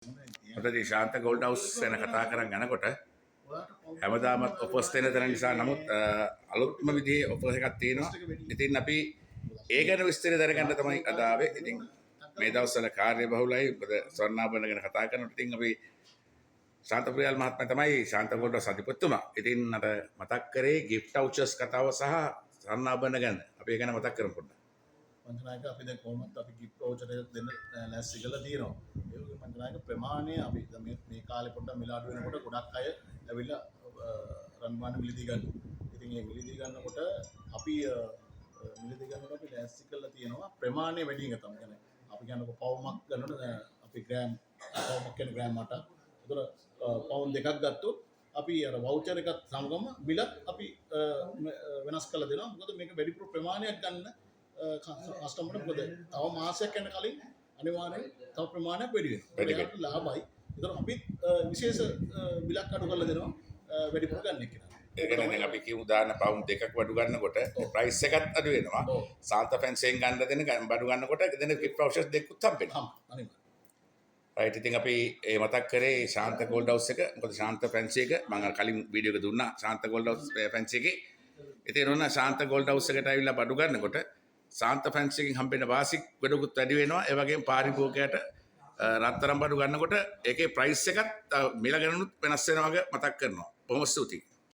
මොකද ශාන්ත gold house ගැන කතා කරන් යනකොට හැමදාමත් ඔෆර්ස් දෙන තැන නිසා නමුත් අලුත්ම විදිහේ ඔෆර්ස් එකක් තියෙනවා. ඉතින් අපි ඒ ගැන විස්තර දැනගන්න තමයි අද ආවේ. ඉතින් මේ දවස්වල කාර්ය බහුලයි. මොකද ස්වර්ණාභරණ ගැන කතා කරනකොට ඉතින් අපි ශාන්තප්‍රියල් මහත්මයා තමයි ශාන්ත ගෝල්ඩ් හවුස් අධිපතිතුමා. ඉතින් අර මතක් කරේ gift vouchers කතාව සහ ස්වර්ණාභරණ ගැන. අපි ඒ ගැන මතක් කරමු පොඩ්ඩක්. පංචනායක අපි දැන් කොහොමද අපි gift voucher එකක් දෙන්න ලෑස්ති කරලා තියෙනවා. ඒ වගේ පංචනායක ප්‍රමාණය අපි මේ කාලේ පොඩ්ඩක් මිලාඩු වෙනකොට ගොඩක් අය ඇවිල්ලා රන්මාන මිලදී ගන්නවා. ඉතින් මේ මිලදී ගන්නකොට අපි මිලදී ගන්නකොට අපි ලෑස්ති කරලා තියෙනවා ප්‍රමාණය වැඩි එක තමයි. يعني අපි කියනකො පවුමක් ගන්නකොට අපි ග්‍රෑම් පවුමක් කියන ග්‍රෑම් 8ක්. ඒතර පවුම් දෙකක් ගත්තොත් අපි අර වවුචර් එකත් සමගම බිලත් අපි වෙනස් කරලා දෙනවා. මොකද මේක වැඩිපුර ප්‍රමාණයක් ගන්න කස්ටමර්ට මොකද තව මාසයක් යන කලින් අනිවාර්යෙන් තව ප්‍රමාණයක් වැඩි වෙනවා. ඒකට ලාභයි. ඒතර අපි විශේෂ බිලක් අඩු කරලා දෙනවා වැඩිපුර ගන්න එක. ඒ කියන්නේ දැන් අපි කියමු දාන්න පවුම් දෙකක් බඩු ගන්නකොට ප්‍රයිස් එකත් අඩු වෙනවා. සාන්ත ෆැන්සියෙන් ගන්න දෙන බඩු ගන්නකොට දෙන gift vouchers දෙකකුත් හම්බෙනවා. අනිවාර්යෙන්. රයිට්. ඉතින් අපි මතක් කරේ ශාන්ත ගෝල්ඩ් හවුස් එක. මොකද ශාන්ත ෆැන්සි එක මම කලින් වීඩියෝ එක දුන්නා ශාන්ත ගෝල්ඩ් හවුස් ෆැන්සි එකේ. ඉතින් නෝන ශාන්ත ගෝල්ඩ් හවුස් එකට ඇවිල්ලා බඩු ගන්නකොට ශාන්ත ෆැන්සි එකෙන් හම්බෙන වාසික් ගොඩකුත් වැඩි වෙනවා. ඒ වගේම පාරිභෝගිකයට රත්තරන් බඩු ගන්නකොට ඒකේ ප්‍රයිස් එකත් මිල ගණනුත් වෙනස් වෙනවා වගේ මතක් කරනවා. බොහොම ස්තුතියි.